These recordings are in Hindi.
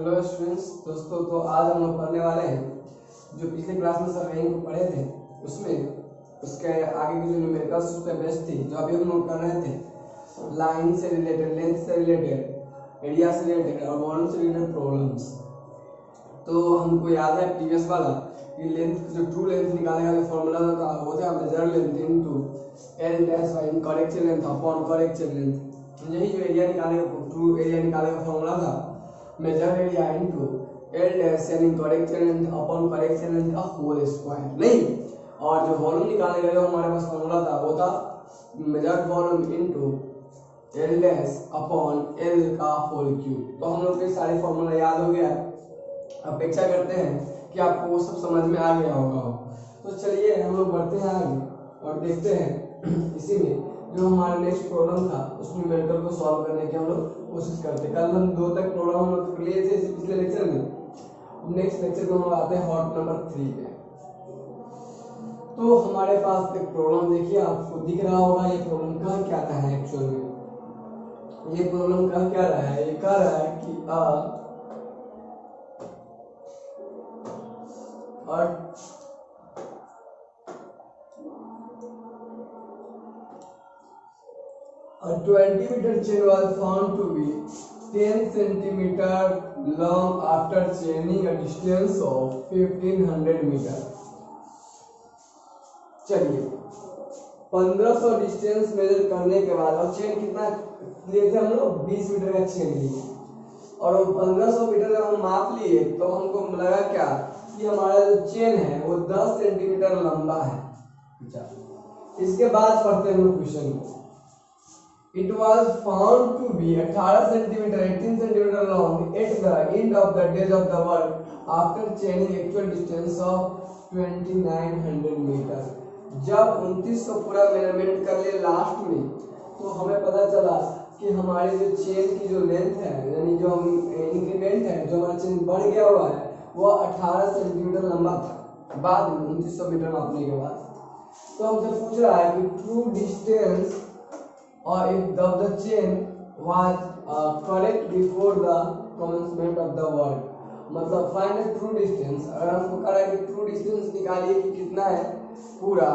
हेलो स्टूडेंट्स, दोस्तों तो आज हम लोग पढ़ने वाले हैं जो पिछले क्लास में सर्वेइंग को पढ़े थे उसमें उसके आगे की जो न्यूमेरिकल्स उस पर बेस्ड थी। जो अभी हम लोग कर रहे थे लाइन से रिलेटेड, लेंथ से रिलेटेड, एरिया से रिलेटेड और वॉल्यूम से रिलेटेड प्रॉब्लम्स। तो हमको याद है प्रीवियस वाला कि लेंथ जो ट्रू लेंथ निकालने का फॉर्मूला था वो था major length into L dash by incorrect length upon correct length. यही जो एरिया निकालने का ट्रू एरिया निकालने का फॉर्मूला था measure area into L dash यानी correct length upon correct length का होल स्क्वायर नहीं। और जो वॉल्यूम निकालने का जो हमारे पास फॉर्मूला था वो था measure volume into L dash upon L का होल क्यूब। तो हम लोग के सारे फॉर्मूला याद हो गया। अपेक्षा करते हैं कि आपको वो सब समझ में आ गया होगा। तो चलिए हम लोग बढ़ते हैं आगे और देखते हैं इसी में जो हमारा नेक्स्ट प्रॉब्लम था उस न्यूमेरिकल को सॉल्व करने की हम लोग कोशिश करते हैं। कल हम 2 तक प्रॉब्लम हम लोग लिए थे पिछले लेक्चर में। नेक्स्ट लेक्चर में हम लोग आते हैं हॉट नंबर 3 पे। तो हमारे पास एक प्रॉब्लम देखिए, आपको दिख रहा होगा ये प्रॉब्लम कह क्या रहा है। एक्चुअल में ये प्रॉब्लम कह क्या रहा है, ये कह रहा है कि a 20-meter chain was found to be 10 centimeter long after chaining a distance of 1500 meter। चलिए 1500 डिस्टेंस मेजर करने के बाद और चेन कितना लिए थे हम लोग 20 मीटर का चेन लिए और 1500 मीटर जब हम माप लिए तो हमको लगा क्या कि हमारा जो चेन है वो 10 सेंटीमीटर लंबा है। इसके बाद पढ़ते हैं हम लोग क्वेश्चन को। It was found to be 18 centimeter 18 centimeter long at the end of the edge of the work after chaining actual distance of 2900 meter। जब 2900 पूरा मेजरमेंट कर लिए लास्ट में तो हमें पता चला कि हमारी जो चेन की जो लेंथ है यानी जो इंक्रीमेंट है जो हमारा चेन बढ़ गया हुआ है वो 18 सेंटीमीटर लंबा था बाद में 2900 मीटर मापने के बाद। तो हमसे पूछ रहा है कि true distance or if the chain was correct before the commencement of the work। मतलब find a true distance। अगर हमको कह रहा है कि true distance निकालिए कि कितना है पूरा,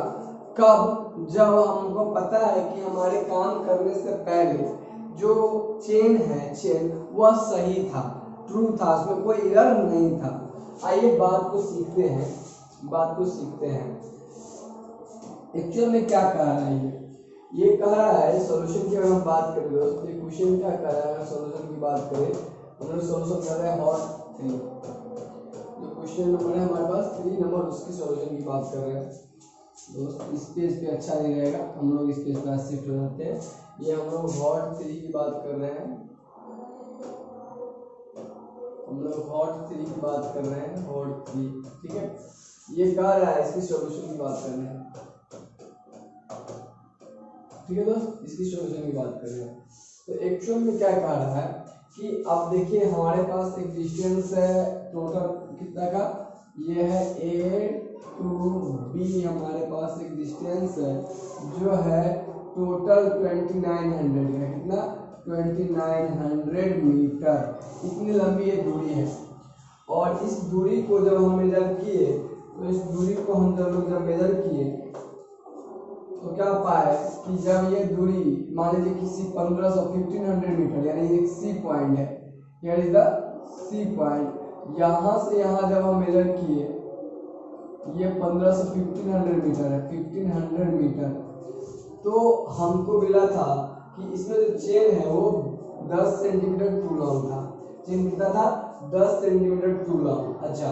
कब, जब हमको पता है कि हमारे काम करने से पहले जो चेन है चेन वह सही था, ट्रू था, उसमें कोई एरर नहीं था। आइए बात को सीखते हैं एक्चुअल में क्या कह रहा है। ये कह रहा है सोल्यूशन की अगर हम बात करें दोस्तों, ये क्वेश्चन क्या कह रहा है। सोल्यूशन की बात करें हम लोग सोल्यूशन कर रहे हैं हॉट 3 जो क्वेश्चन नंबर है हमारे पास 3 नंबर, उसकी सोल्यूशन की बात कर रहे हैं दोस्त। इस पेज पे अच्छा नहीं रहेगा, हम लोग इस पेज पे शिफ्ट हो जाते हैं। ये हम लोग हॉट 3 की बात कर रहे हैं, हॉट 3 ठीक है। ये कह रहा है इसकी सोल्यूशन की बात कर रहे हैं, ठीक है दोस्त, इसकी सोल्यूशन की बात कर रहे हैं। तो एक्चुअल में क्या कह रहा है कि अब देखिए हमारे पास एक डिस्टेंस है टोटल कितना का, ये है A to B। हमारे पास एक डिस्टेंस है जो है टोटल 2900 है। कितना 2900 मीटर, इतनी लंबी ये दूरी है। और इस दूरी को जब हम मेजर किए तो इस दूरी को हम जब मेजर किए तो क्या पाए कि जब ये दूरी मान लीजिए किसी 1500 मीटर यानी एक सी पॉइंट है, here is the C point, यहाँ से यहाँ जब हम मेजर किए ये 1500 मीटर है, 1500 मीटर। तो हमको मिला था कि इसमें जो चेन है वो 10 सेंटीमीटर टू लॉन्ग था। चेन कितना था 10 सेंटीमीटर टू लॉन्ग। अच्छा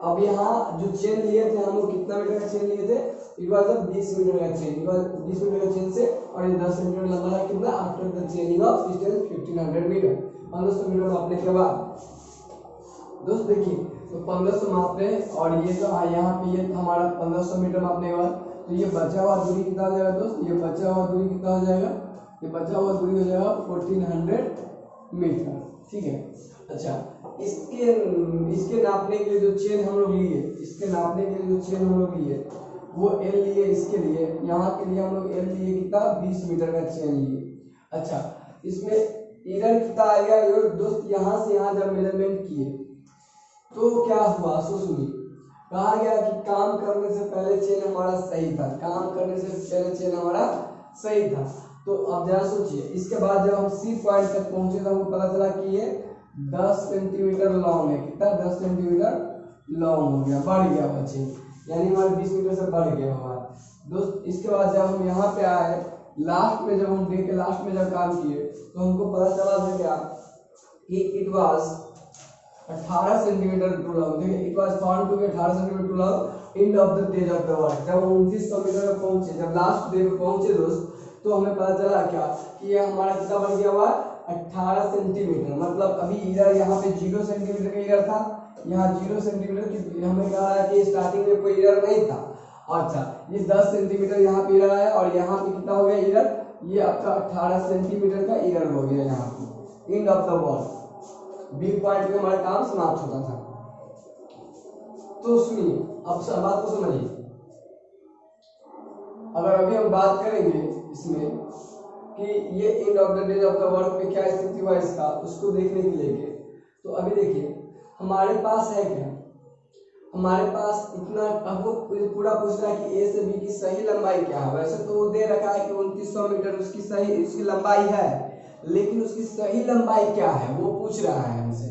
अब यहाँ जो चेन लिए थे हम लोग कितना मीटर का चेन लिए थे, इट वाज 20 मीटर का चेन, 20 मीटर का चेन से और ये 10 सेंटीमीटर लंबा है। कितना after the chaining of distance 1500 metre. 1500 metre मापने के बाद दोस्त देखिए तो 1500 मापने और ये जो यहाँ पे ये हमारा 1500 मीटर मापने के बाद तो ये बचा हुआ दूरी कितना हो जाएगा दोस्त, ये बचा हुआ दूरी कितना हो जाएगा, ये बचा हुआ दूरी हो जाएगा 1400 मीटर, ठीक है। अच्छा इसके नापने के लिए जो चेन हम लोग लिए, इसके नापने के लिए जो चेन हम लोग लिए वो L लिए, इसके लिए यहाँ के लिए हम लोग L लिए कितना 20 मीटर का चेन लिए। अच्छा इसमें एरर कितना आ गया दोस्त, यहाँ से यहाँ जब मेजरमेंट किए तो क्या हुआ सो सुनिए, कहा गया कि काम करने से पहले चेन हमारा सही था, काम करने से पहले चेन हमारा सही था। तो अब जरा सोचिए, इसके बाद जब हम सी पॉइंट तक पहुंचे तो हमको पता चला कि ये 10 सेंटीमीटर लॉन्ग है। कितना? 10 सेंटीमीटर लॉन्ग हो गया, बढ़ गया वो चेन, यानी हमारे 20 मीटर से बढ़ गया हमारा दोस्त। इसके बाद जब हम यहाँ पे आए लास्ट में, जब हम डे के लास्ट में जब काम किए तो हमको पता चला था क्या कि it was 18 centimetre too long. देखिए, it was found to be 18 centimetre too long end of the days of the work. जब हम 2900 मीटर पे पहुंचे, जब लास्ट डे पे पहुंचे दोस्त, तो हमें पता चला क्या कि ये हमारा कितना बढ़ गया हुआ 18 सेंटीमीटर। मतलब अभी इधर यहाँ पे 0 सेंटीमीटर का इधर था, यहाँ 0 सेंटीमीटर की हमें कहा है कि स्टार्टिंग में कोई इधर नहीं था। अच्छा, ये 10 सेंटीमीटर यहाँ पे इधर है और यहाँ पे कितना हो गया इधर, ये आपका 18 सेंटीमीटर का इधर हो गया यहाँ पे end of the work. B point में हमारा काम समाप्त होता था। तो सुनिए, अब बात को समझिए। अगर अभी हम बात करेंगे इसमें कि ये and of the days of the work में क्या स्थिति हुआ इसका, उसको देखने के लिए, तो अभी देखिए हमारे पास है क्या, हमारे पास इतना, आपको पूरा पूछ रहा है कि ए से बी की सही लंबाई क्या है। वैसे तो वो दे रखा है कि 2900 मीटर उसकी सही उसकी लंबाई है, लेकिन उसकी सही लंबाई क्या है वो पूछ रहा है हमसे,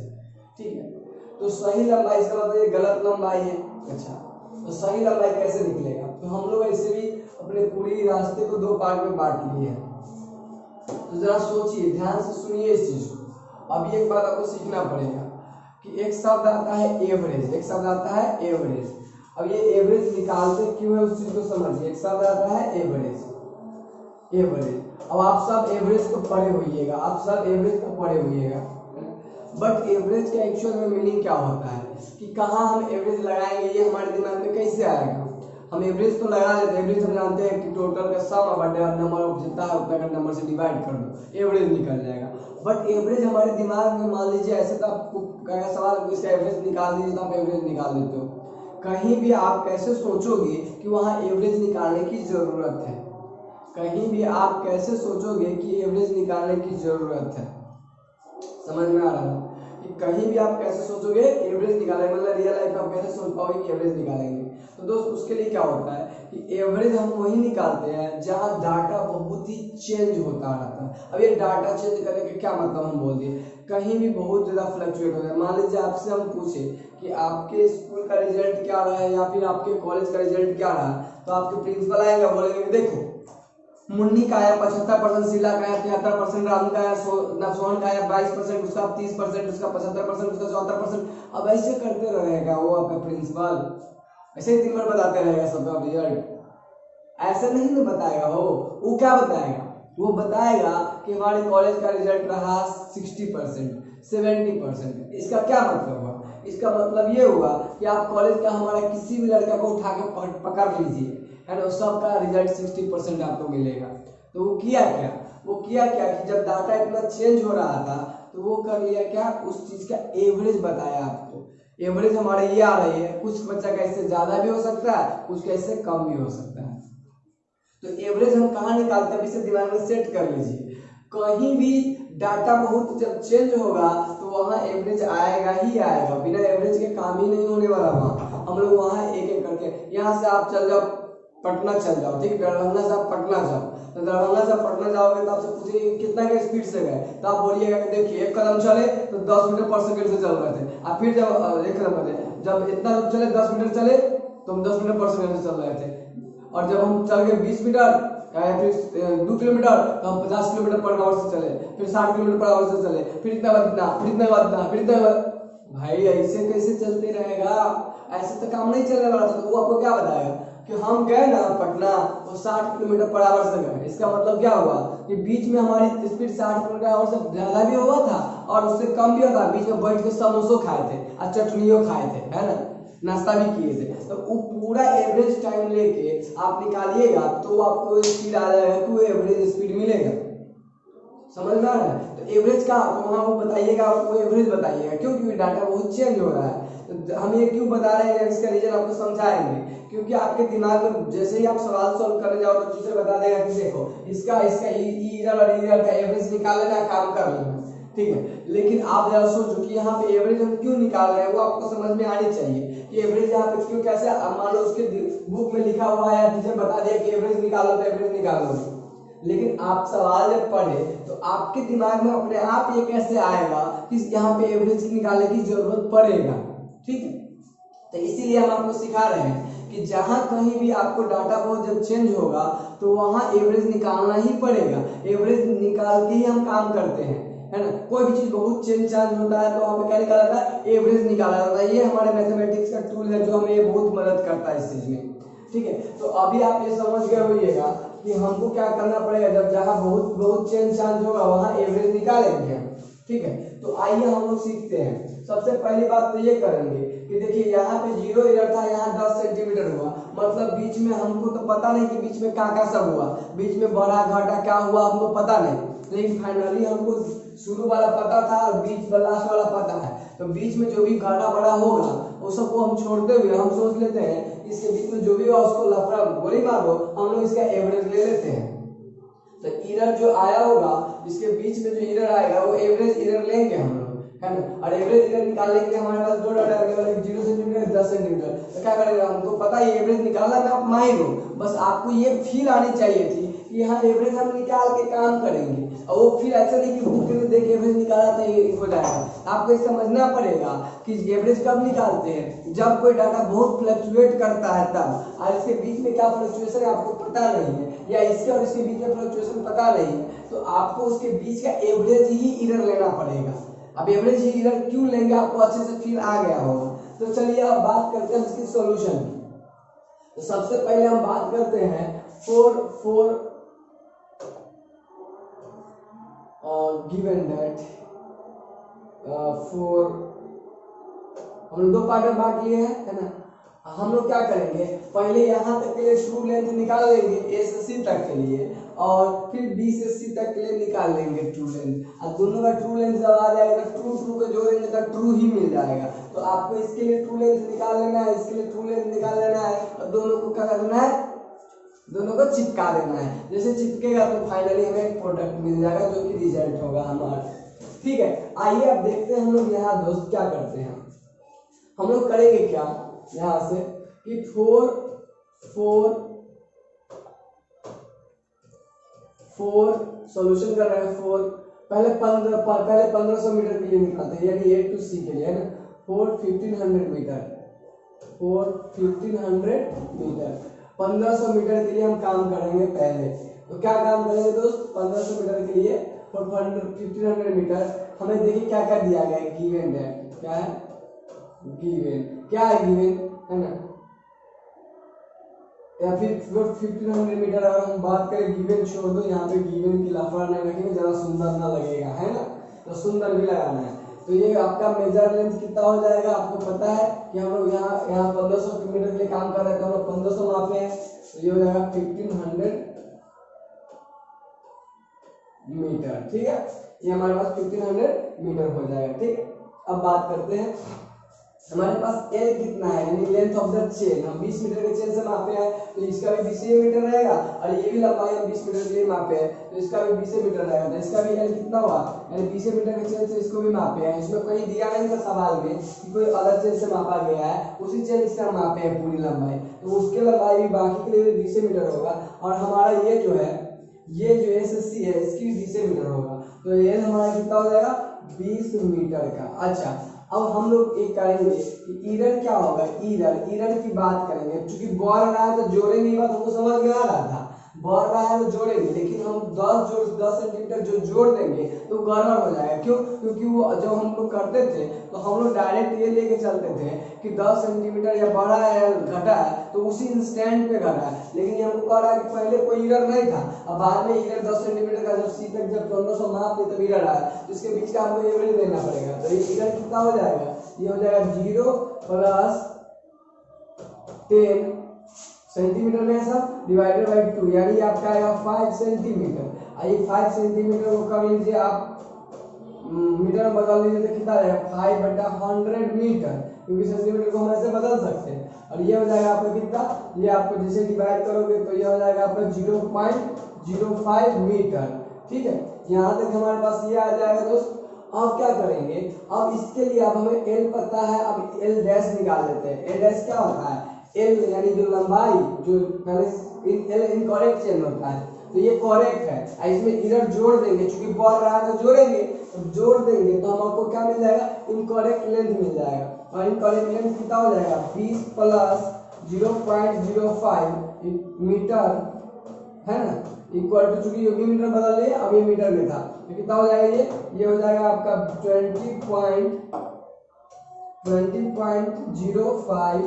ठीक है। तो सही लंबाई इसका मतलब ये गलत लंबाई है। अच्छा, तो सही लंबाई कैसे निकलेगा? तो हम लोग ऐसे भी अपने पूरी रास्ते को 2 पार्ट में बांट लिए हैं। तो जरा सोचिए, ध्यान से सुनिए इस चीज को। अब एक बात आपको सीखना पड़ेगा कि एक शब्द आता है एवरेज, एक शब्द आता है एवरेज। अब ये एवरेज निकालते क्यों है उस चीज को समझिए। एक शब्द आता है एवरेज, एवरेज। अब आप सब एवरेज को पढ़े होइएगा, आप सब एवरेज को पढ़े होइएगा, बट एवरेज का एक्चुअल में मीनिंग क्या होता है कि कहाँ हम एवरेज लगाएंगे, ये हमारे दिमाग में कैसे आएगा। हम एवरेज तो लगा लेते हैं, एवरेज हम जानते हैं कि टोटल का सम बटे नंबर ऑफ जितना है उतना का नंबर से डिवाइड कर दो, एवरेज निकल जाएगा। बट एवरेज हमारे दिमाग में, मान लीजिए ऐसे, तो आपको कहेगा सवाल इसका एवरेज निकाल दीजिए, तो आप एवरेज निकाल देते हो। कहीं भी आप कैसे सोचोगे कि वहाँ एवरेज निकालने की जरूरत है, कहीं भी आप कैसे सोचोगे कि एवरेज निकालने की जरूरत है। समझ में आ रहा है कि कहीं भी आप कैसे सोचोगे एवरेज निकालेंगे, मतलब रियल लाइफ में आप कैसे सोच पाओगे कि एवरेज निकालेंगे। तो दोस्त उसके लिए क्या होता है कि एवरेज हम वही निकालते हैं जहां डाटा बहुत ही चेंज होता रहता है। अब ये डाटा चेंज करने का क्या मतलब, हम बोल दिए कहीं भी बहुत ज़्यादा फ्लक्चुएट हो जाए। मान लीजिए आपसे हम पूछे कि आपके स्कूल का रिजल्ट क्या रहा है या फिर आपके कॉलेज का रिजल्ट क्या रहा, तो आपके प्रिंसिपल आएंगे, बोलेंगे देखो मुन्नी का आया 75%, शीला का आया 73%, राम का आया सोहन का आया 22%, उसका 30%, उसका 75%, उसका 74%। अब ऐसे करते रहेगा वो आपका प्रिंसिपल, ऐसे ही दिन भर बताते रहेगा सबका रिजल्ट। ऐसे नहीं ना बताएगा वो क्या बताएगा, वो बताएगा कि हमारे कॉलेज का रिजल्ट रहा 60%, 70%। इसका क्या मतलब हुआ? इसका मतलब ये हुआ कि आप कॉलेज का हमारा किसी भी लड़का को उठा के पकड़ लीजिए, है ना, सबका रिजल्ट 60% आपको मिलेगा। तो वो किया क्या, कि जब डाटा इतना चेंज हो रहा था तो वो कर लिया क्या, उस चीज का एवरेज बताया आपको। एवरेज हमारे ये आ रही है, कुछ बच्चा का इससे ज्यादा भी हो सकता है, कुछ का इससे कम भी हो सकता है। तो एवरेज हम कहाँ निकालते हैं, इसे दिमाग में सेट कर लीजिए। कहीं भी डाटा बहुत जब चेंज होगा तो वहाँ एवरेज आएगा ही आएगा, बिना एवरेज के काम ही नहीं होने वाला। वहाँ हम लोग वहाँ एक एक करके, यहाँ से आप चल जाओ पटना चल जाओ, ठीक, दरभंगा से आप पटना जाओ, तो दरभंगा से पटना जाओगे तो आपसे पूछेंगे कितना के स्पीड से गए, तो आप बोलिएगा कि देखिए 1 कदम चले तो 10 मीटर पर सेकंड से चल रहे थे। आप फिर जब 1 कदम चले, जब इतना चले 10 मीटर चले तो हम 10 मीटर पर सेकंड से चल रहे थे। और जब हम चल गए 20 मीटर या फिर 2 किलोमीटर तो हम 50 किलोमीटर पर आवर से चले, फिर 60 किलोमीटर पर आवर से चले, फिर इतना बाद इतना, फिर इतना बाद इतना, फिर इतना। भाई ऐसे कैसे चलते रहेगा, ऐसे तो काम नहीं चलने वाला था। तो वो आपको क्या बताएगा कि हम गए ना पटना वो 60 किलोमीटर पर आवर से गए। इसका मतलब क्या हुआ कि बीच में हमारी स्पीड 60 किलोमीटर आवर से ज्यादा भी हुआ था और उससे कम भी हुआ था। बीच में बैठ के समोसो खाए थे और चटनियों खाए थे, है ना, नाश्ता भी किए थे। तो वो पूरा एवरेज टाइम लेके आप निकालिएगा तो आपको स्पीड आ जाएगा, तो एवरेज स्पीड मिलेगा। समझ में आ रहा है? तो एवरेज का वहाँ वो बताइएगा, आपको एवरेज बताइएगा। क्यों? क्योंकि डाटा बहुत चेंज हो रहा है। तो हम ये क्यों बता रहे हैं, इसका रीजन आपको समझाएंगे। क्योंकि आपके दिमाग में जैसे ही आप सवाल सॉल्व करने जाओ तो टीचर बता देगा कि देखो इसका इरर और इरर का एवरेज निकाल लेना, काम कर लेना। ठीक है। लेकिन आप जरा सोचो कि यहाँ पे एवरेज हम क्यों निकाल रहे हैं, वो आपको समझ में आनी चाहिए कि एवरेज यहाँ पे क्यों, कैसे। मान लो उसके बुक में लिखा हुआ है, टीचर बता दिया कि एवरेज निकालो तो एवरेज निकालो, लेकिन आप सवाल जब पढ़े तो आपके दिमाग में अपने आप ये कैसे आएगा कि यहाँ पे एवरेज निकालने की जरूरत पड़ेगा, ठीक है। तो इसीलिए हम आपको सिखा रहे हैं कि जहां कहीं भी आपको डाटा बहुत जब चेंज होगा तो वहां एवरेज निकालना ही पड़ेगा। एवरेज निकाल के ही हम काम करते हैं, है ना। कोई भी चीज बहुत चेंज चांज होता है तो वहां पे क्या निकाला जाता है, एवरेज निकाला जाता है। ये हमारे मैथमेटिक्स का टूल है जो हमें बहुत मदद करता है इस चीज में, ठीक है। तो अभी आप ये समझ गए होइएगा कि हमको क्या करना पड़ेगा, जब जहाँ बहुत बहुत चेंज चांज होगा वहां एवरेज निकालेंगे हम, ठीक है। तो आइए हम लोग सीखते हैं। सबसे पहली बात तो ये करेंगे कि देखिए यहाँ पे 0 एरर था, यहाँ 10 सेंटीमीटर हुआ, मतलब बीच में हमको तो पता नहीं कि बीच में क्या सब हुआ, बीच में बढ़ा घटा क्या हुआ हमको पता नहीं, लेकिन फाइनली हमको शुरू वाला पता था और बीच लास्ट वाला पता है। तो बीच में जो भी घाटा बड़ा होगा वो सबको हम छोड़ते हुए हम सोच लेते हैं इसके बीच में जो भी होगा उसको लफड़ा गोली मारो, हम लोग इसका एवरेज ले लेते हैं। तो एरर जो आया होगा इसके बीच में जो एरर आएगा वो एवरेज एरर लेंगे हम लोग, है ना। और एवरेज एरर निकालने के लिए हमारे पास दो डाटा अवेलेबल है, 0 सेंटीमीटर 10 सेंटीमीटर। तो क्या करेगा, हमको पता है एवरेज निकालना है, आप माहिर हो, बस आपको ये फील आनी चाहिए थी कि यहाँ एवरेज हम निकाल के काम करेंगे। और वो फिर ऐसा नहीं कि बुक में देख एवरेज निकाला तो ये हो जाएगा। आपको ये समझना पड़ेगा कि एवरेज कब निकालते हैं, जब कोई डाटा बहुत फ्लक्चुएट करता है तब, और इसके बीच में क्या फ्लक्चुएशन है आपको पता नहीं है, या इसके और इसके बीच में फ्लक्चुएशन पता नहीं है, तो आपको उसके बीच का एवरेज ही एरर लेना पड़ेगा। अब एवरेज ही एरर क्यों लेंगे आपको अच्छे से फील आ गया होगा। तो चलिए अब बात करते हैं इसकी सॉल्यूशन की। तो सबसे पहले हम बात करते हैं given that हम लोग दो पार्ट में बांट लिए हैं, है ना। हम लोग क्या करेंगे, पहले यहाँ तक के लिए ट्रू लेंथ निकाल लेंगे ए से सी तक के लिए, और फिर बी से सी तक के लिए निकाल लेंगे ट्रू लेंथ। और दोनों का ट्रू लेंथ जब आ जाएगा तो ट्रू ट्रू को जोड़ेंगे तो ट्रू ही मिल जाएगा। तो आपको इसके लिए ट्रू लेंथ निकाल लेना है, इसके लिए ट्रू लेंथ निकाल लेना है, और दोनों को क्या करना है, दोनों को चिपका देना है। जैसे चिपकेगा तो फाइनली हमें एक प्रोडक्ट मिल जाएगा जो कि रिजल्ट होगा हमारा, ठीक है। आइए अब देखते हैं हम लोग यहाँ दोस्त क्या करते हैं। हम लोग करेंगे क्या यहाँ से कि 4 सॉल्यूशन कर रहे हैं। 4 पहले 1500 मीटर के लिए निकालते हैं, यानी ए टू सी के लिए, है ना। 1500 मीटर 1500 मीटर के लिए हम काम करेंगे पहले। तो क्या काम करेंगे दोस्त, 1500 मीटर के लिए 1500 मीटर हमें देखिए क्या क्या दिया गया है, गिवन है, क्या है गिवन, क्या है गिवन, है ना। या फिर 1500 मीटर अगर हम बात करें, गिवन छोड़ दो, यहाँ पे गिवन की लाफड़ा नहीं रखेंगे, जरा सुंदर ना लगेगा, है ना। तो सुंदर भी लगाना है। तो ये आपका मेजर लेंथ कितना हो जाएगा, आपको पता है कि हम लोग यहाँ 1500 मीटर के लिए काम कर रहे हैं, तो हम लोग 1500 मापे हैं, तो ये हो जाएगा 1500 मीटर, ठीक है। ये हमारे पास 1500 मीटर हो जाएगा, ठीक है। अब बात करते हैं हमारे पास एल कितना है, यानी लेंथ ऑफ द चेन। हम 20 मीटर के चेन से मापे हैं, तो इसका भी 20 मीटर रहेगा, और ये भी लंबाई हम 20 मीटर के लिए मापे हैं, तो इसका भी 20 मीटर रहेगा। तो इसका भी एल कितना हुआ, यानी 20 मीटर के चेन से इसको भी मापे हैं। इसमें कहीं दिया नहीं था सवाल में कि कोई अलग चेन से मापा गया है, उसी चेन से हम मापे हैं पूरी लंबाई, तो उसके लंबाई भी बाकी के लिए 20 मीटर होगा। और हमारा ये जो है, ये जो एसएससी है, इसकी भी 20 मीटर होगा। तो ये हमारा कितना हो जाएगा, 20 मीटर का। अच्छा, अब हम लोग एक करेंगे कि एरर क्या होगा, एरर की बात करेंगे। क्योंकि बढ़ रहा है तो जोड़ेंगे, ये बात हमको समझ में आ रहा था, बढ़ रहा है तो जोड़ेंगे, लेकिन हम 10 सेंटीमीटर जो जोड़ देंगे तो गड़बड़ हो जाएगा। क्यों, क्योंकि वो जब हम लोग करते थे तो हम लोग डायरेक्ट ये लेके चलते थे कि 10 सेंटीमीटर या बढ़ा है या घटा है तो उसी इंस्टेंट पे घटा है। लेकिन ये हमको कह रहा है कि पहले कोई एरर नहीं था, अब बाद में एरर 10 सेंटीमीटर का जब सी तक जब 1500 माप ले तब एरर आया, तो इसके बीच का हमको एवरेज देना पड़ेगा। तो ये एरर कितना हो जाएगा, ये हो जाएगा 0 + 10 सेंटीमीटर में सब डिवाइडेड बाई 2, यानी आपका आएगा 5 सेंटीमीटर। आइए 5 सेंटीमीटर को कर लीजिए आप मीटर में बदल लीजिए तो कितना रहेगा, 5/100 मीटर, क्योंकि सेंटीमीटर को हम ऐसे बदल सकते हैं। और ये हो जाएगा आपका कितना, ये आपको जैसे डिवाइड करोगे तो ये हो जाएगा आपका 0.05 मीटर, ठीक है। यहाँ तक हमारे पास ये आ जाएगा दोस्त। अब क्या करेंगे, अब इसके लिए अब हमें एल पता है, अब एल डैश निकाल लेते हैं। एल डैश क्या होता है, एल यानी जो लंबाई, जो पहले एल इनकरेक्ट चेन होता है, तो ये करेक्ट है। इसमें इधर जोड़ देंगे, चूंकि बढ़ रहा है तो जोड़ेंगे, तो जोड़ देंगे तो हमको क्या मिल जाएगा, इनकरेक्ट लेंथ मिल जाएगा। और इनकरेक्ट लेंथ कितना हो जाएगा, 20 प्लस 0.05 मीटर है ना, इक्वल टू, चूंकि ये मीटर बदल लिए, अब ये मीटर में था, तो कितना हो जाएगा, ये हो जाएगा आपका 20.05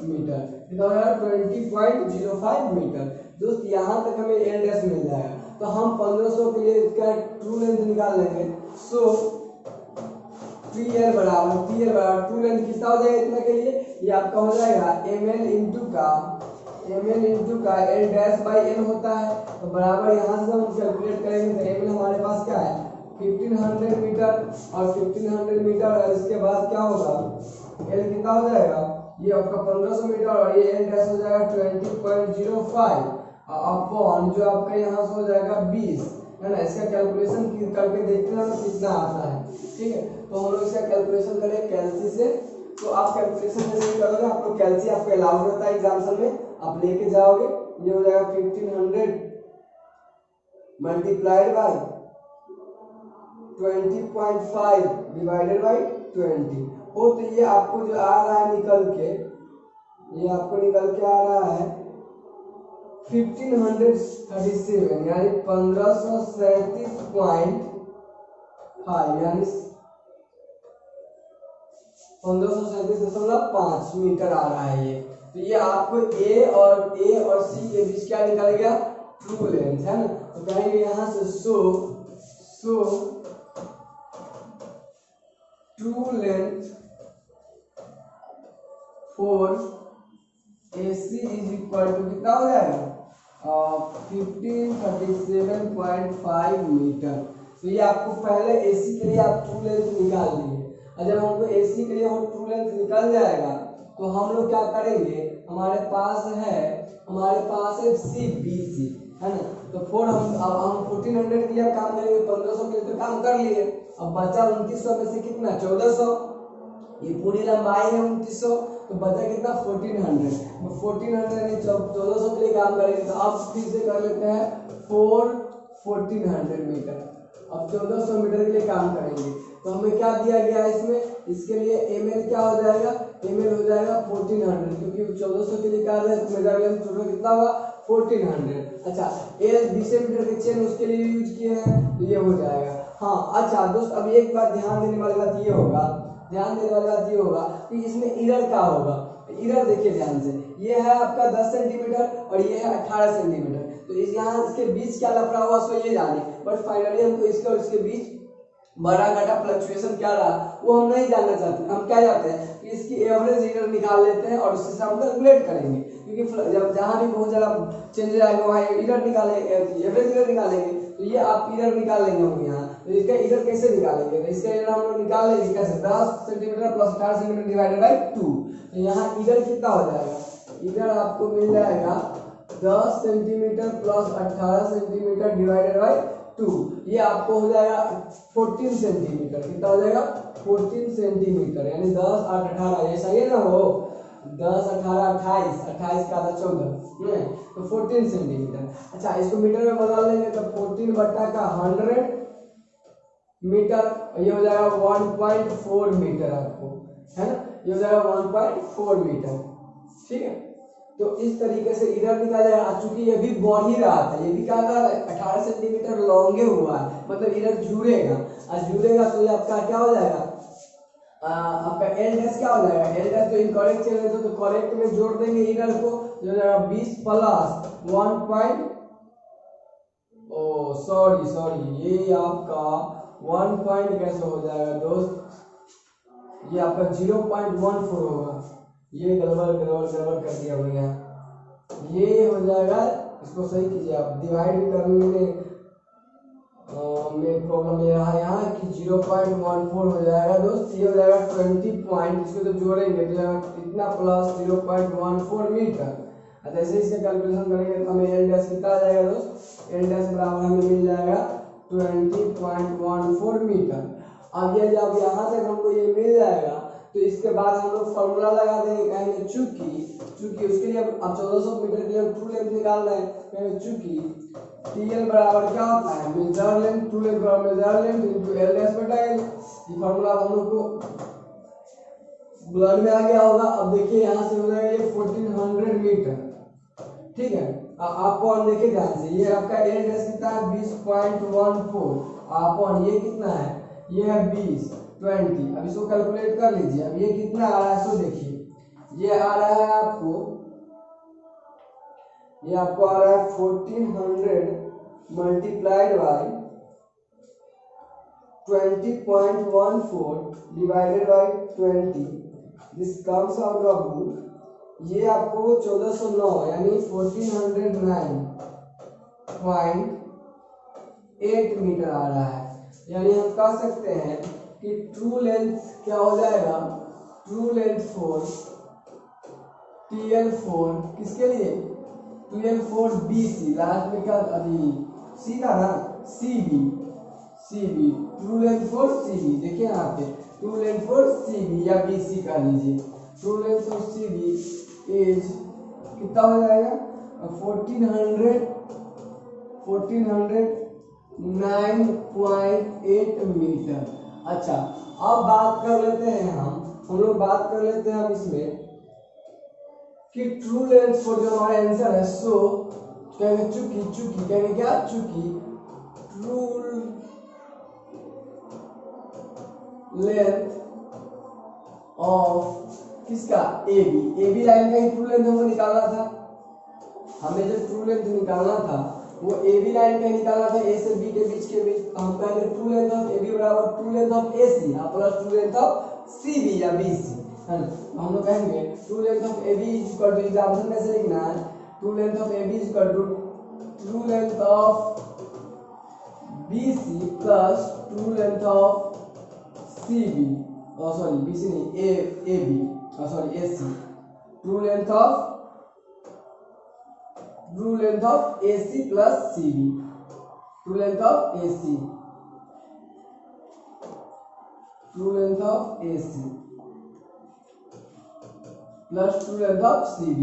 मीटर। कितना हो जाएगा, 20.05 मीटर। दोस्त यहाँ तक हमें एल डैश मिल जाएगा। तो हम 1500 के लिए इसका ट्रू लेंथ निकाल लेंगे। सो पीएल बराबर ट्रू लेंथ कितना हो जाएगा इतना के लिए, ये आपका हो जाएगा ml इंटू का एल डैश बाई एल होता है। तो बराबर यहाँ से हम कैलकुलेट करेंगे तो ml हमारे पास क्या है 1500 मीटर, और 1500 मीटर, और इसके बाद क्या होगा, एल कितना हो जाएगा, ये आपका 1500 मीटर, और ये एल डैश हो जाएगा 20.05 अपॉन जो आपका यहाँ से हो जाएगा 20 है ना। इसका कैलकुलेशन करके देखते हैं कितना आता है, ठीक है। तो हम लोग इसका कैलकुलेशन करें कैलसी से। तो आप कैलकुलेशन जैसे ही करोगे, आप लोग कैलसी आपको अलाउड रहता है एग्जाम्पल में, आप लेके जाओगे। ये हो जाएगा 1500 मल्टीप्लाइड बाई 20.5 डिवाइडेड बाई 20 हो, तो ये आपको जो आ रहा है निकल के, ये आपको निकल के आ रहा है 1537 यानी 1537.5 यानी 1537.5 मीटर आ रहा है ये। तो ये आपको ए और सी के बीच क्या निकल गया, ट्रू लेंथ है ना। तो कहेंगे यहाँ से so true length for AC is equal to कितना हो जाएगा 1537.5 मीटर। तो ये आपको पहले AC के लिए आप ट्रू लेंथ निकाल लिए, और जब हमको AC के लिए वो ट्रू लेंथ निकल जाएगा तो हम लोग क्या करेंगे, हमारे पास है CBC है ना। तो अब हम 1400 के लिए काम करेंगे, 1500 के लिए तो काम कर लिए। अब बचा 2900 में से कितना 1400, ये पूरी लंबाई है 2900, तो बचा कितना 1400। 1400 यानी 1400 के लिए काम करेंगे। तो अब फिर से कर लेते हैं 1400 मीटर। अब 1400 मीटर के लिए काम करेंगे, तो हमें क्या दिया गया है इसमें, इसके लिए ml क्या हो जाएगा, ml हो जाएगा 1400, क्योंकि 1400 के लिए कर रहे हैं तो मेजर लेंथ टोटल कितना होगा 1400। अच्छा एल 20 मीटर के चेन उसके लिए यूज किए हैं, तो ये हो जाएगा। हाँ अच्छा दोस्त, अब एक बात ध्यान देने वाली बात ये होगा कि इसमें इरर क्या होगा। इरर देखिए ध्यान से, ये है आपका 10 सेंटीमीटर और ये है 18 सेंटीमीटर। तो यहाँ इसके बीच क्या लफड़ा हुआ सो ये जाने, बट फाइनली हमको इसके और इसके बीच बड़ा घटा फ्लक्चुएशन क्या रहा वो हम नहीं जानना चाहते। हम क्या चाहते हैं कि इसकी एवरेज इरर निकाल लेते हैं और उससे हम कैलकुलेट करेंगे, क्योंकि जब जहाँ भी बहुत ज़्यादा चेंज आएगा वहाँ इरर निकालेंगे, एवरेज इरर निकालेंगे। तो ये आप इरर निकाल लेंगे हम यहाँ। तो इसका इरर कैसे निकालेंगे, तो इसका इरर हम लोग निकाल लेंगे कैसे, 10 centimetre plus 18 centimetre divided by 2। तो यहाँ इरर कितना हो जाएगा, इरर आपको मिल जाएगा 10 centimetre plus 18 centimetre divided by 2। ये आपको हो जाएगा 14 सेंटीमीटर। कितना हो जाएगा 14 सेंटीमीटर, यानी 10 8 18, ये सही है ना, वो 10 18 28, 28 का 14 तो 14 सेंटीमीटर। अच्छा इसको मीटर में बदल लेंगे तो 14 बट्टा का 100 मीटर, ये हो जाएगा 1.4 मीटर आपको, है ना, ये हो जाएगा 1.4 मीटर। ठीक है, तो इस तरीके से इधर निकाला जाएगा। चूंकि ये भी बढ़ ही रहा था, ये भी क्या कर रहा है 18 सेंटीमीटर लॉन्गे हुआ है, मतलब इधर जुड़ेगा, और जुड़ेगा तो ये आपका क्या हो जाएगा, आपका एल डैश क्या हो जाएगा, एल डैश तो इनकरेक्ट चल रहे थे तो करेक्ट में जोड़ देंगे इधर को, जो हो जाएगा 20 प्लस 1. सॉरी ये आपका 1 पॉइंट कैसे हो जाएगा दोस्त, ये आपका 0.14 होगा, ये गड़बड़ कर दिया भैया, ये हो जाएगा, इसको सही कीजिए आप, डिवाइड भी करने में प्रॉब्लम ये रहा यहाँ कि 0.14 हो जाएगा दोस्त, ये हो जाएगा 20 पॉइंट, इसको तो जोड़ेंगे तो इतना प्लस 0.14 मीटर। जैसे इसका कैलकुलेशन करेंगे तो हमें एल डैश कितना आ जाएगा दोस्त, एल डैश बराबर हमें मिल जाएगा 20.14 मीटर। अब ये जब यहाँ तक हमको ये मिल जाएगा तो इसके बाद हम लोग फॉर्मूला लगा देंगे, कहेंगे चूंकि उसके लिए अब 1400 मीटर के लिए ट्रू लेंथ निकाल रहे हैं, कहेंगे चूंकि TL बराबर क्या होता है, मेजर लेंथ, ट्रू लेंथ बराबर major length into L dash बटा L। ये फॉर्मूला हम लोग को ब्लड में आ गया होगा। अब देखिए यहाँ से हो जाएगा ये 1400 मीटर, ठीक है। आपको हम देखिए ध्यान से, ये आपका L डैश कितना है 20.14 अपॉन ये कितना है, ये है 20 20। अब इसको कैलकुलेट कर लीजिए। अब ये कितना आ रहा है सो देखिए, ये आ रहा है आपको, ये आपको आ रहा है 1400 multiplied by 20.14 divided by 20, this comes out of, ये आपको 1409 यानी 1409.8 मीटर आ रहा है। यानी हम कह सकते हैं कि ट्रू लेंथ क्या हो जाएगा, ट्रू लेंथ फॉर TL4 किसके लिए, TL4 BC, लास्ट में क्या अभी सी था ना, CB true length for CB। देखिए यहाँ पे ट्रू लेंथ फॉर CB या BC का लीजिए, true length for CB is कितना हो जाएगा 1409.8 मीटर। अच्छा अब बात कर लेते हैं हम लोग बात कर लेते हैं हम इसमें कि ट्रू लेंथ फॉर जो हमारा आंसर है, सो कहेंगे चूंकि कहेंगे क्या, चूंकि ट्रू लेंथ ऑफ किसका, AB लाइन का ही ट्रू लेंथ हमको निकालना था। हमें जो ट्रू लेंथ निकालना था वो AB लाइन का ही निकालना था, A से B के बीच हम कहेंगे ट्रू लेंथ ऑफ AB बराबर true length of AC plus true length of CB या BC, है ना। हम लोग कहेंगे true length of AB is equal to, example में से लिखना है, true length of AB is equal to true length of BC plus true length of CB, sorry BC नहीं, AB AC, true length of AC plus CB, true length of AC plus true length of CB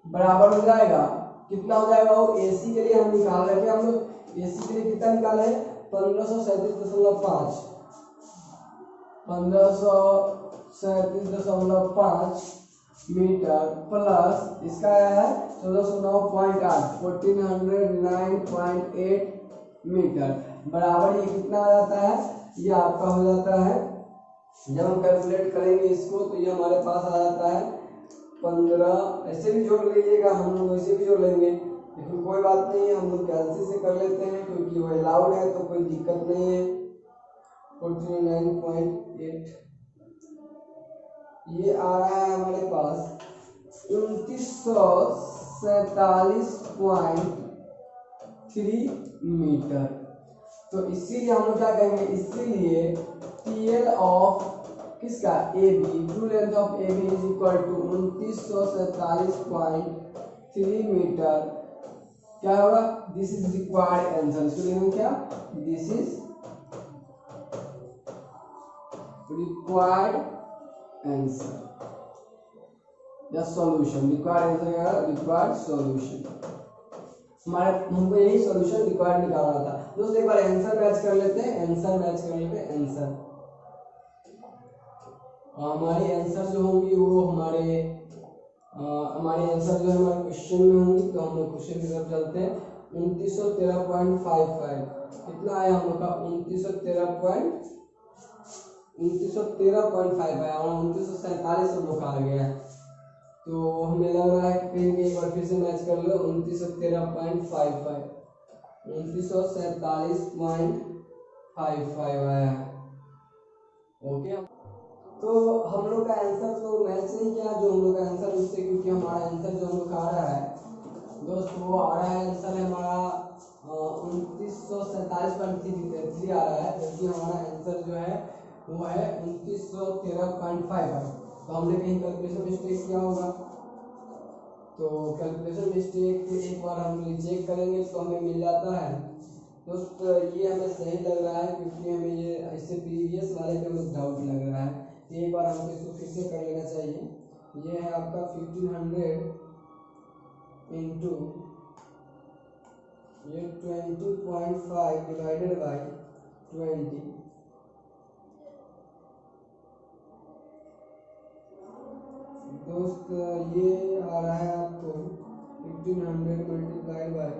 बराबर हो जाएगा, कितना हो जाएगा, वो AC के लिए हम निकाल रहे थे, हम लोग AC के लिए कितना निकाले हैं 1537.5 मीटर प्लस इसका आया है 1409.8 1409.8 मीटर बराबर ये कितना आ जाता है, ये आपका हो जाता है, जब हम कैलकुलेट करेंगे इसको तो ये हमारे पास आ जाता है 15, ऐसे भी जोड़ लीजिएगा, हम लोग ऐसे भी जोड़ लेंगे, लेकिन कोई बात नहीं है, हम लोग कैंसिल से कर लेते हैं क्योंकि वो अलाउड है तो कोई दिक्कत नहीं है। 49.8 ये आ रहा है हमारे पास 2947.3 मीटर। तो इसीलिए हम लोग क्या कहेंगे, इसीलिए TL ऑफ किसका AB, true length of AB is equal to 2947.3 metre क्या होगा, दिस इज रिक्वायर्ड आंसर। इसको लिखेंगे क्या, दिस इज रिक्वायर्ड आंसर या सॉल्यूशन। रिक्वायर्ड आंसर क्या है, रिक्वायर्ड सॉल्यूशन। हमारे हमको यही सॉल्यूशन रिक्वायर्ड निकालना था। दोस्तों एक बार आंसर मैच कर लेते हैं, आंसर हमारी आंसर जो होंगी वो हमारे आंसर जो हमारे क्वेश्चन में होंगी। तो हम लोग क्वेश्चन की तरफ चलते हैं। 2913.55 कितना आया हम लोग का, 2913.5 आया और 2947 हम लोग का आ गया है। तो हमें लग रहा है कि एक बार फिर से मैच कर लो। 2913.55 2947.55 आया है। ओके, तो हम लोग का आंसर तो मैच नहीं किया जो हम लोग का आंसर उससे, क्योंकि हमारा आंसर जो हम लोग का आ रहा है दोस्त वो आ रहा है, आंसर है हमारा 2947.3 आ रहा है, जबकि हमारा आंसर जो है वो है 2913.5 है। तो हमने कहीं कैलकुलेशन मिस्टेक किया होगा, तो कैलकुलेशन मिस्टेक एक बार हम चेक करेंगे तो हमें मिल जाता है दोस्त ये हमें सही लग रहा है, क्योंकि हमें ये इससे प्रीवियस वाले पे हमें डाउट लग रहा है। तो एक बार हमको इसको फिर से कर लेना चाहिए। ये है आपका 1500 इंटू ये 20.5 डिवाइडेड बाई 20। दोस्त ये आ रहा है आपको 1500 मल्टीप्लाइड बाई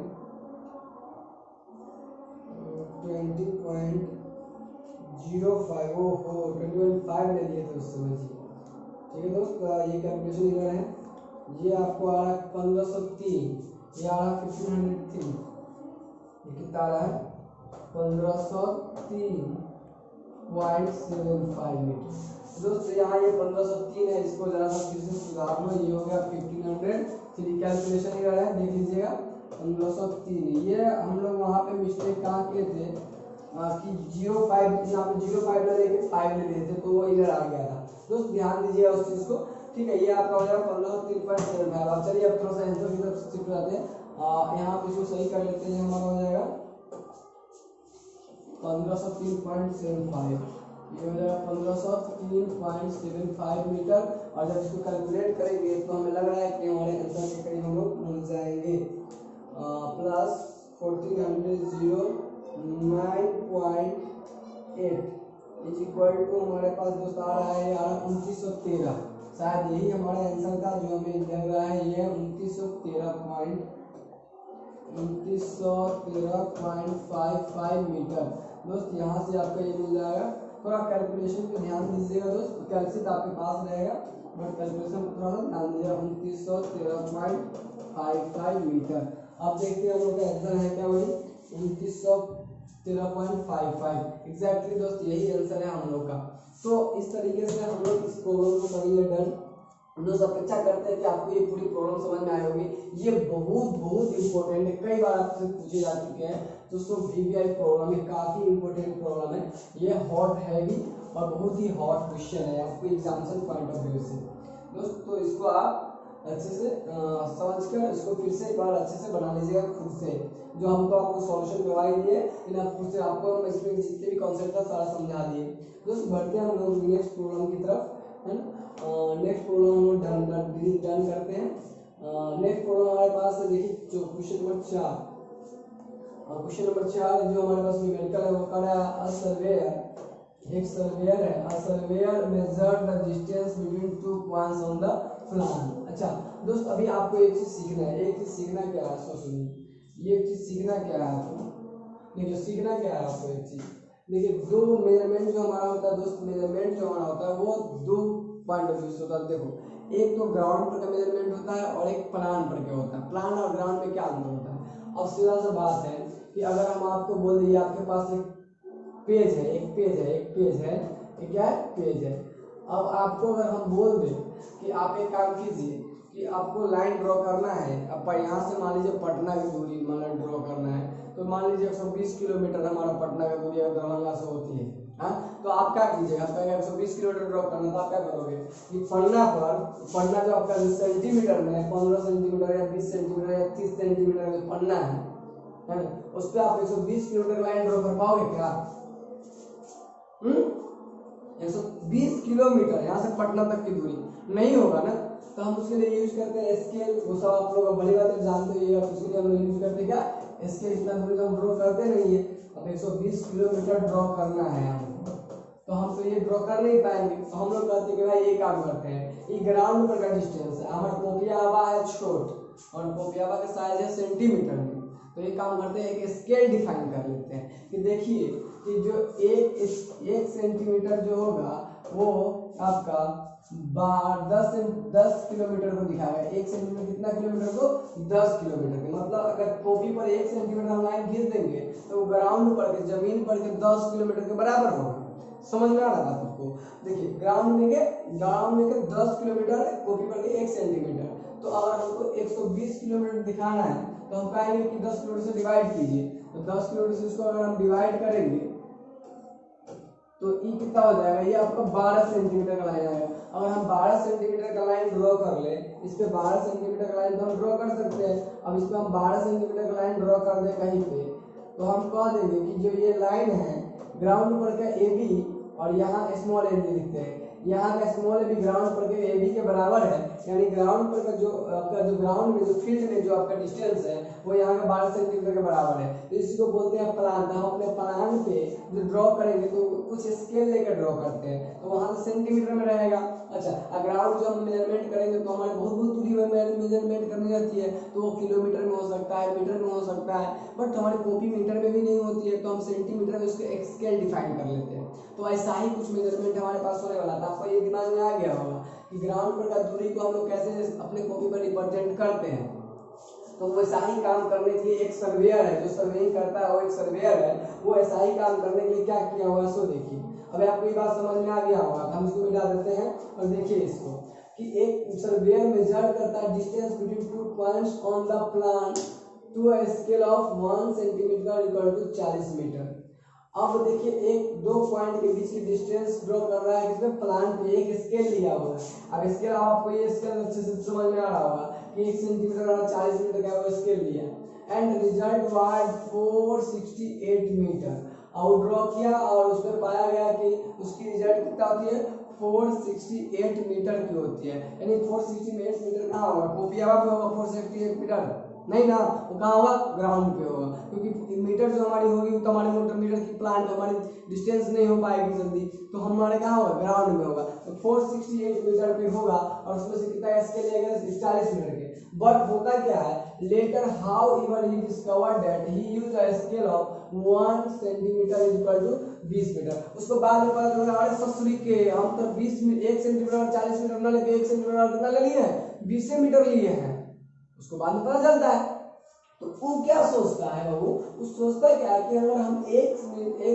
20.05। ओहो 20.5 ले लिए थे उस समय जी। ठीक है दोस्त, ये कैलकुलेशन इधर है। ये आपको आ रहा है 1503, ये आ रहा है 1503, ये कितना आ रहा है 1503.75 मीटर। दोस्त यहाँ ये 1503 है, इसको जरा सा फिर से सुधार लो। ये हो गया 1500, फिर कैलकुलेशन इधर है, देख लीजिएगा 1503। ये हम लोग वहाँ पे मिस्टेक कहाँ किए थे कि 05 यहाँ पे 05 ले लेके 5 ले लिए थे, तो वो इधर आ गया था। दोस्त ध्यान दीजिएगा उस चीज़ को। ठीक है, ये आपका हो जाएगा 1503.75। अब चलिए अब थोड़ा सा आंसर की तरफ शिफ्ट हो जाते हैं। यहाँ पे इसको सही कर लेते हैं, हमारा हो जाएगा 1503.75। ये हो जाएगा 1503.75 मीटर। और जब इसको कैलकुलेट करेंगे तो हमें लग रहा है कि हमारे आंसर के करीब हम लोग पहुँच जाएंगे। प्लस 1409.8 इज इक्वल टू हमारे पास दोस्त आ रहा है यार 2913। शायद यही हमारा आंसर था जो हमें लग रहा है। ये 2913.55 मीटर। दोस्त यहाँ से आपका ये मिल जाएगा। थोड़ा कैलकुलेशन पे ध्यान दीजिएगा दोस्त, कैलकुलेट आपके पास रहेगा बट कैलकुलेशन पर थोड़ा सा ध्यान दीजिएगा। 2913.55 मीटर। अब देखते हैं हम लोग का आंसर है क्या, वही 2913.55 एग्जैक्टली दोस्त यही आंसर है हम लोग का। तो इस तरीके से हम लोग इस प्रॉब्लम को करेंगे डन। हम लोग अपेक्षा करते हैं कि आपको ये पूरी प्रॉब्लम समझ में आई होगी। ये बहुत बहुत इंपॉर्टेंट है, कई बार आपसे पूछे जा चुके हैं दोस्तों। वीवीआई प्रॉब्लम है, काफी इंपॉर्टेंट प्रॉब्लम है। ये हॉट है भी और बहुत ही हॉट क्वेश्चन है आपको एग्जामिनेशन पॉइंट ऑफ व्यू से दोस्त। तो इसको आप अच्छे से समझकर इसको फिर से एक बार अच्छे से बना लीजिएगा खुद से। जो हमको आपको सॉल्यूशन प्रोवाइड दिए इन आप खुद से आपको हम इसमें जितने भी कॉन्सेप्ट है सारा समझा दिए दोस्त। बढ़ते हैं हम लोग नेक्स्ट प्रॉब्लम की तरफ, है ना। नेक्स्ट प्रॉब्लम हम लोग डन करते हैं। नेक्स्ट प्रॉब्लम हमारे पास है, देखिए जो क्वेश्चन नंबर 4। क्वेश्चन नंबर 4 जो हमारे पास न्यूमेरिकल है वो कर रहा है अ सर्वेयर। एक सर्वेयर है, a surveyor measure the distance between 2 points on the plan. अच्छा दोस्त, अभी आपको एक चीज सीखना है। एक चीज सीखना क्या है, सुनिए। ये एक चीज सीखना क्या है आपको, देखिए सीखना क्या है आपको एक चीज। देखिए दो मेजरमेंट जो हमारा होता है दोस्त, मेजरमेंट जो हमारा होता है वो दो पॉइंट ऑफ व्यू से होता है। देखो एक तो ग्राउंड पर का मेजरमेंट होता है और एक प्लान पर का होता है। प्लान और ग्राउंड में क्या अंतर होता है। अब सीधा सा बात है कि अगर हम आपको बोल दिए आपके पास एक पेज है, एक पेज है, क्या है, पेज है। अब आपको अगर हम बोल दें कि आप एक काम कीजिए कि आपको लाइन ड्रॉ करना है। अब यहाँ से मान लीजिए पटना की दूरी मान ड्रॉ करना है, तो मान लीजिए 120 किलोमीटर हमारा पटना की दूरी अगर दरभंगा से होती है, हाँ, तो आप क्या कीजिएगा, आपका 120 किलोमीटर ड्रॉ करना तो आप क्या करोगे कि पन्ना जो आपका सेंटीमीटर में है, 15 सेंटीमीटर या 20 सेंटीमीटर या 30 सेंटीमीटर में पन्ना है ना, उस पर आप 120 किलोमीटर लाइन ड्रॉ कर पाओगे क्या? 120 किलोमीटर यहाँ से पटना तक की दूरी नहीं होगा ना। तो हम उसके लिए यूज करते हैं स्केल। वो सब आप लोग बड़ी बात जानते ही, उसके लिए हम लोग यूज करते हैं क्या, स्केल। इतना दूरी तो हम ड्रॉ करते नहीं है। अब 120 किलोमीटर ड्रॉ करना है हमको, तो हम तो ये ड्रॉ कर नहीं पाएंगे। तो हम लोग कहते हैं कि भाई ये काम करते हैं, ये ग्राउंड पर का डिस्टेंस है। हमारा पोपियावा है छोट और पोपियावा का साइज है सेंटीमीटर में। तो ये काम करते हैं, एक स्केल डिफाइन कर लेते हैं कि देखिए कि जो एक सेंटीमीटर जो होगा वो आपका 10 किलोमीटर को दिखाएगा। 1 सेंटीमीटर कितना किलोमीटर को, 10 किलोमीटर के। मतलब अगर कॉपी पर 1 सेंटीमीटर हम लाइन खींच देंगे तो ग्राउंड पर के जमीन पर के 10 किलोमीटर के बराबर होगा। समझ में आ रहा बात आपको। देखिए ग्राउंड में के 10 किलोमीटर, कॉपी पर के 1 सेंटीमीटर। तो अगर हमको 120 किलोमीटर दिखाना है तो हम कहेंगे कि 10 किलोमीटर से डिवाइड कीजिए। तो 10 किलोमीटर से इसको अगर हम डिवाइड करेंगे तो ई कितना हो जाएगा, ये आपका 12 सेंटीमीटर का लाइन आएगा। अगर हम 12 सेंटीमीटर का लाइन ड्रॉ कर ले, इस पे 12 सेंटीमीटर का लाइन तो हम ड्रॉ कर सकते हैं। अब इस पे हम 12 सेंटीमीटर का लाइन ड्रॉ कर दे कहीं पे, तो तो हम कह देंगे कि जो ये लाइन है ग्राउंड पर का ए बी और यहाँ स्मॉल ए बी लिखते हैं, यहाँ का स्मॉल ए बी ग्राउंड पर के ए बी के बराबर है, यानी ग्राउंड पर का जो आपका जो ग्राउंड में जो फील्ड में जो आपका डिस्टेंस है वो यहाँ का 12 सेंटीमीटर के बराबर है। तो इसी को बोलते हैं प्लान। हम अपने प्लान पे जो ड्रॉ करेंगे तो कुछ स्केल लेकर ड्रॉ करते हैं, तो वहाँ से सेंटीमीटर में रहेगा। अच्छा, ग्राउंड जो हम मेजरमेंट करेंगे तो हमारे बहुत बहुत दूरी में मेजरमेंट करनी रहती है, तो वो किलोमीटर में हो सकता है, मीटर में हो सकता है, बट हमारी कॉपी मीटर में भी नहीं होती है, तो हम सेंटीमीटर में उसको एक स्केल डिफाइन कर लेते हैं। तो ऐसा ही कुछ मेजरमेंट हमारे पास होने वाला था। आपको ये दिमाग में आ गया होगा कि ग्राउंड पर का दूरी को हम लोग कैसे अपने कॉपी पर रिप्रेजेंट करते हैं। तो वैसा ही काम करने के लिए एक सर्वेयर है, जो सर्वेइंग करता है वो एक सर्वेयर है, वो ऐसा ही काम करने के लिए क्या किया हुआ है सो देखिए। अब आपको ये बात समझ में आ गया होगा, हम इसको मिटा देते हैं और देखिए इसको कि एक सर्वेयर मेजर करता है distance between two points on the plan to a scale of 1 centimetre equal to 40 metre. अब देखिए एक दो पॉइंट के बीच की डिस्टेंस ड्रॉ कर रहा है, इसमें प्लान पे एक स्केल लिया हुआ है। अब इसके अलावा आपको ये स्केल अच्छे से समझ में आ रहा होगा कि 1 सेंटीमीटर और 40 मीटर का वो स्केल लिया, एंड रिजल्ट वाज 468 मीटर। और ड्रॉ किया और उसमें पाया गया कि उसकी रिजल्ट कितना होती है 468 मीटर की होती है। यानी 468 मीटर कहाँ होगा, कोपियावा पे होगा 468 मीटर नहीं ना, वो कहाँ होगा ग्राउंड पे होगा, क्योंकि मीटर जो हमारी होगी वो तो हमारे मीटर की प्लांट हमारी डिस्टेंस नहीं हो पाएगी जल्दी, तो हमारे कहाँ होगा ग्राउंड में होगा। तो 468 मीटर पे होगा और उसमें से कितना स्केल लिया 40 मीटर के। बट होता क्या है, later however he discovered that he used a scale of 1 centimetre equal to 20 metre. उसको बाद में पता चला अरे ससुरी के हम तो 1 सेंटीमीटर और 40 मीटर ना लेके 1 सेंटीमीटर और कितना ले लिए हैं 20 मीटर लिए हैं, उसको बाद में पता चलता है। तो वो क्या सोचता है बाबू, वो सोचता है क्या कि अगर हम 1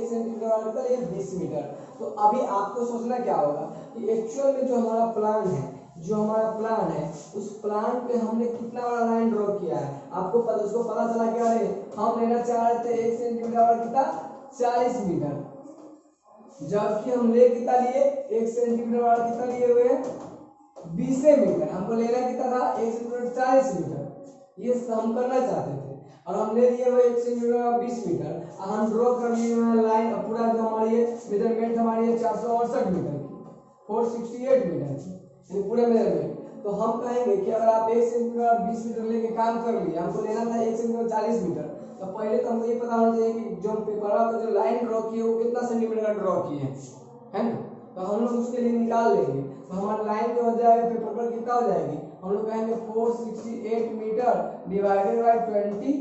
सेंटीमीटर और निकल 20 मीटर, तो अभी आपको सोचना क्या होगा कि एक्चुअल में जो हमारा प्लान है, जो हमारा प्लान है उस प्लान पे हमने कितना बड़ा लाइन ड्रॉ किया है, आपको पता उसको पता चला कि अरे हम लेना चाह रहे थे 1 सेंटीमीटर और कितना 40 मीटर, जबकि हम ले कितना लिए 1 सेंटीमीटर और कितना लिए हुए हैं 20 मीटर। हमको लेना कितना था 1 सेंटीमीटर 40 मीटर, ये हम करना चाहते थे और हमने लिए हुए 1 सेंटीमीटर 20 मीटर। हम ड्रॉ कर लिए हुए लाइन पूरा जो हमारी मेजरमेंट हमारी है 468 मीटर की, 468 मीटर की पूरे मेजरमेंट। तो हम कहेंगे कि अगर आप 1 सेंटीमीटर 20 मीटर लेके काम कर लिए, हमको लेना था 1 सेंटीमीटर 40 मीटर, तो पहले तो हमको ये पता होना चाहिए कि जो पेपर पर जो लाइन ड्रॉ की है वो कितना सेंटीमीटर का ड्रॉ की है ना। तो हम लोग उसके लिए निकाल लेंगे, तो हमारा लाइन जो हो जाएगा पेपर पर कितना हो जाएगी, हम लोग कहेंगे 468 मीटर डिवाइडेड बाय 20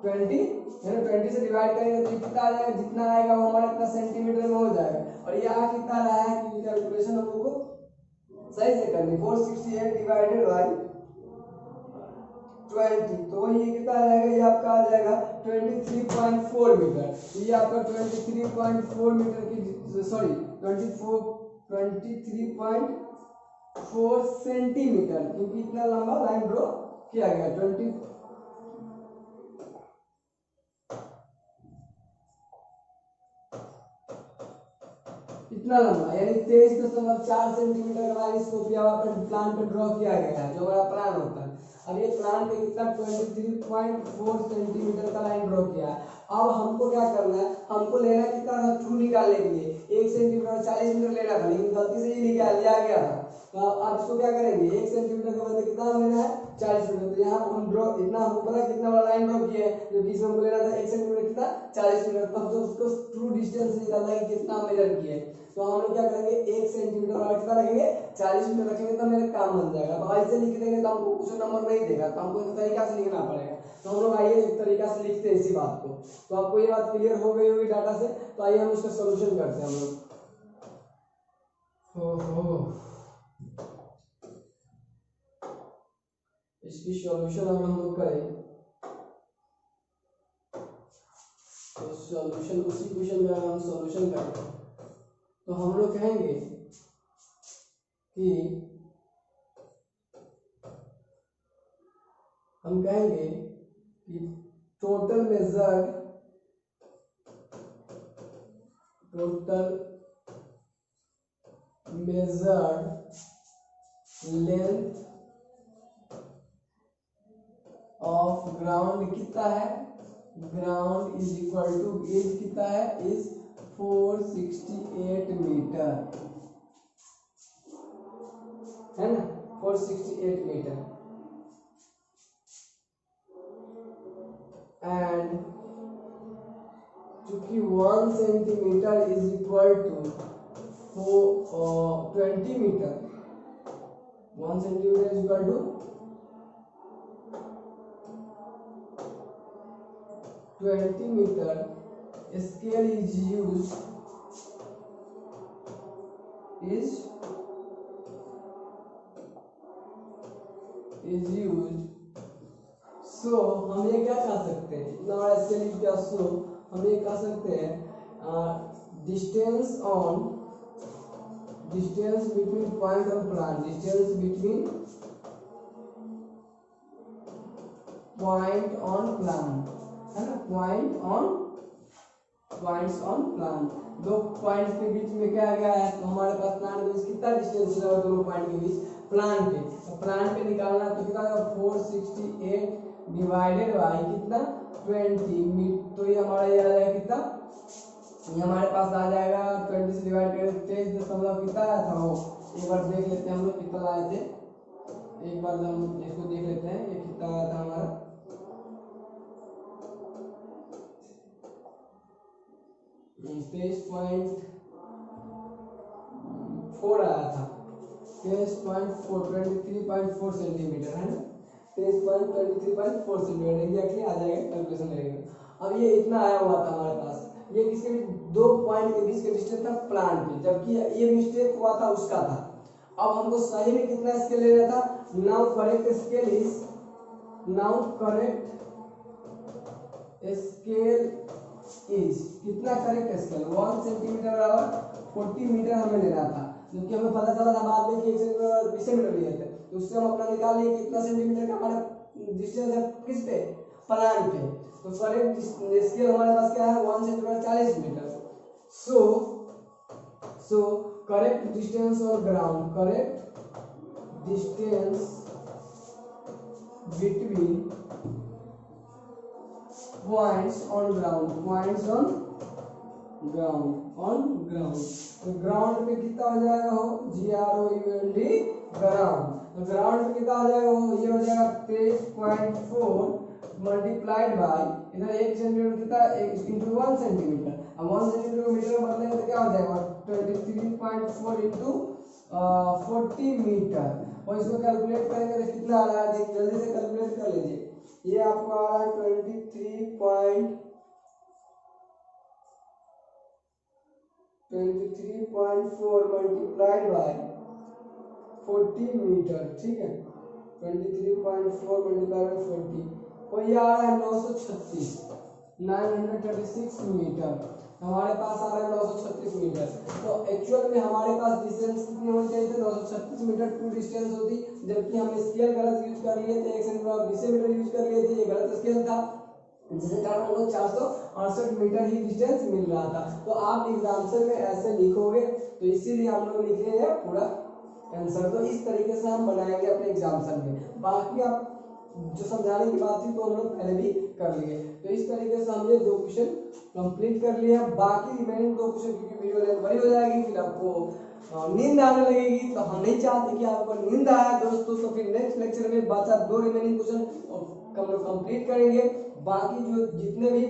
यानी 20 से डिवाइड करेंगे तो कितना आ जाएगा, जितना आएगा वो हमारा कितना सेंटीमीटर में हो जाएगा। और यहाँ कितना रहा है कि कैलकुलेशन हम लोग को सही से करनी, 468 डिवाइडेड बाय 20, तो ये कितना आ जाएगा, ये आपका आ जाएगा 23.4 मीटर। ये आपका 23.4 मीटर की सॉरी 23.4 सेंटीमीटर, क्योंकि इतना लंबा लाइन ड्रॉ किया गया 20 इतना लंबा यानी 23.4 सेंटीमीटर का लाइन इसको प्लान पे ड्रॉ किया गया है, जो हमारा प्लान होता है। अब ये प्लान पे कितना 23.4 सेंटीमीटर का लाइन ड्रॉ किया है। अब हमको क्या करना है, हमको लेना कितना था ट्रू निकालने के लिए 1 सेंटीमीटर 40 मीटर लेना था, लेकिन गलती से ही लिया गया था। तो अब इसको क्या करेंगे 1 सेंटीमीटर के बदले कितना लेना है 40 मीटर। तो यहाँ हम ड्रॉ इतना हमको पता है कितना बड़ा लाइन ड्रॉ किया है, जो कि इसमें हमको लेना था 1 सेंटीमीटर कितना 40 मीटर। तब जो उसको ट्रू डिस्टेंस निकालना है कितना मेजर किया है, तो हम लोग क्या करेंगे 1 सेंटीमीटर वाला कितना रखेंगे 40 मीटर रखेंगे, तो मेरा काम बन जाएगा। अब ऐसे लिख देंगे तो हमको कुछ नंबर नहीं देगा, तो हमको एक तरीका से लिखना पड़ेगा। तो हम लोग आइए एक तरीका से लिखते हैं इसी बात को। तो आपको ये बात क्लियर हो गई होगी डाटा से, तो आइए हम इसका सॉल्यूशन करते हैं हम लोग। इसकी सॉल्यूशन अगर हम लोग करें तो सॉल्यूशन उसी क्वेश्चन का हम सॉल्यूशन करते हैं, तो हम लोग कहेंगे कि total measured length of ground कितना है ground is equal to, is कितना है, इज 468 मीटर, है ना, 468 मीटर। एंड चूंकि 1 centimetre is equal to 20 metre, 1 centimetre is equal to 20 meter, scale is used, so हम ये क्या कह सकते हैं, इतना बड़ा स्केल यूज किया, सो हम ये कह सकते हैं distance between point on plan, distance between point on plan, है ना, पॉइंट्स ऑन प्लान, दो पॉइंट्स के बीच में क्या गया है, तो हमारे पास प्लान के बीच कितना डिस्टेंस है दोनों पॉइंट के बीच, प्लान पे, तो प्लान पे निकालना तो कितना आएगा, 468 डिवाइडेड बाई कितना 20, तो ये हमारा ये आ जाएगा कितना, ये हमारे पास आ जाएगा 20 से डिवाइड करें 23 कितना आया था, वो एक बार देख लेते हैं हम लोग कितना आए थे, एक बार हम इसको देख लेते हैं ये कितना आया था हमारा, 23.4 आया था, 23.4 सेंटीमीटर, है ना, 23.4 सेंटीमीटर एग्जैक्टली आ जाएगा, कैलकुलेशन करेंगे। अब ये इतना आया हुआ था हमारे पास, ये किसके दो पॉइंट के बीच का डिस्टेंस था प्लान पे, जबकि ये मिस्टेक हुआ था उसका था। अब हमको सही में कितना स्केल लेना था, नाउ करेक्ट स्केल इज कितना, करेक्ट स्केल 1 सेंटीमीटर बराबर 40 मीटर हमें लेना था, क्योंकि हमें पता चला था बाद में कि 1 सेंटीमीटर 20 मीटर लिए थे, तो उससे हम अपना निकाल लिए कितना सेंटीमीटर का हमारा डिस्टेंस है, किस पे, प्लान पे, तो करेक्ट स्केल हमारे पास क्या है 1 centimetre 40 metre, so correct distance on ground, correct distance between points on ground, तो ग्राउंड पे कितना हो जाएगा, हो GROUND ग्राउंड, तो ग्राउंड पे कितना हो जाएगा, हो ये हो जाएगा 23.4 मल्टीप्लाइड बाय इधर 1 सेंटीमीटर कितना, 1 इंटू 1 सेंटीमीटर, अब 1 सेंटीमीटर को मीटर में बदलेंगे तो क्या हो जाएगा 23.4 इंटू 40 मीटर, और इसको कैलकुलेट करेंगे तो कितना आ रहा है, देख जल्दी से कैलकुलेट कर लीजिए, ये आपको आ रहा है 23.4 मल्टीप्लाइड बाय 40 मीटर, ठीक है, 23.4 मल्टीप्लाइड बाय 40, और ये आ रहा है 936 मीटर, हमारे पास आ रहा है 936 मीटर, तो एक्चुअल में हमारे पास डिस्टेंस कितनी होनी चाहिए थे, 936 मीटर ट्रू डिस्टेंस होती, जबकि हमने स्केल गलत यूज कर लिए थे, 1 सेंटीमीटर 20 मीटर यूज कर लिए थे, ये गलत स्केल था, जिसके कारण हम लोग 468 मीटर ही डिस्टेंस मिल रहा था। तो आप एग्जाम्पल में ऐसे लिखोगे, तो इसीलिए हम लोग लिखे हैं पूरा आंसर, तो इस तरीके से हम बनाएंगे अपने एग्जाम्पल में, बाकी आप जो समझाने की बात थी तो हम लोग पहले भी कर लिए, तो इस तरीके से हमने 2 क्वेश्चन कंप्लीट कर लिए हैं, बाकी रिमेनिंग 2 क्वेश्चन क्योंकि वीडियो लेंथ बड़ी हो जाएगी, फिर आपको नींद आने लगेगी, तो हम नहीं चाहते कि आपको नींद आए दोस्तों, तो फिर नेक्स्ट लेक्चर में बचा 2 रिमेनिंग क्वेश्चन हम लोग कंप्लीट करेंगे, बाकी जो जितने भी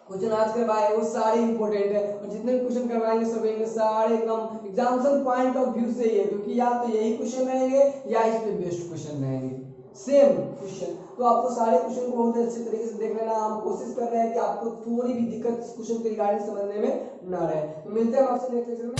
क्वेश्चन आज करवाए वो सारे इंपॉर्टेंट है, और जितने भी क्वेश्चन करवाएंगे सब इनके सारे एकदम एग्जाम्पल पॉइंट ऑफ व्यू से ही है, क्योंकि या तो यही क्वेश्चन रहेंगे या इस पे बेस्ड क्वेश्चन रहेंगे, सेम क्वेश्चन, तो आपको सारे क्वेश्चन को बहुत अच्छे तरीके से देख लेना, हम कोशिश कर रहे हैं कि आपको थोड़ी भी दिक्कत क्वेश्चन के रिगार्डिंग समझने में ना रहे, तो मिलते हैं आपसे नेक्स्ट लेक्चर में।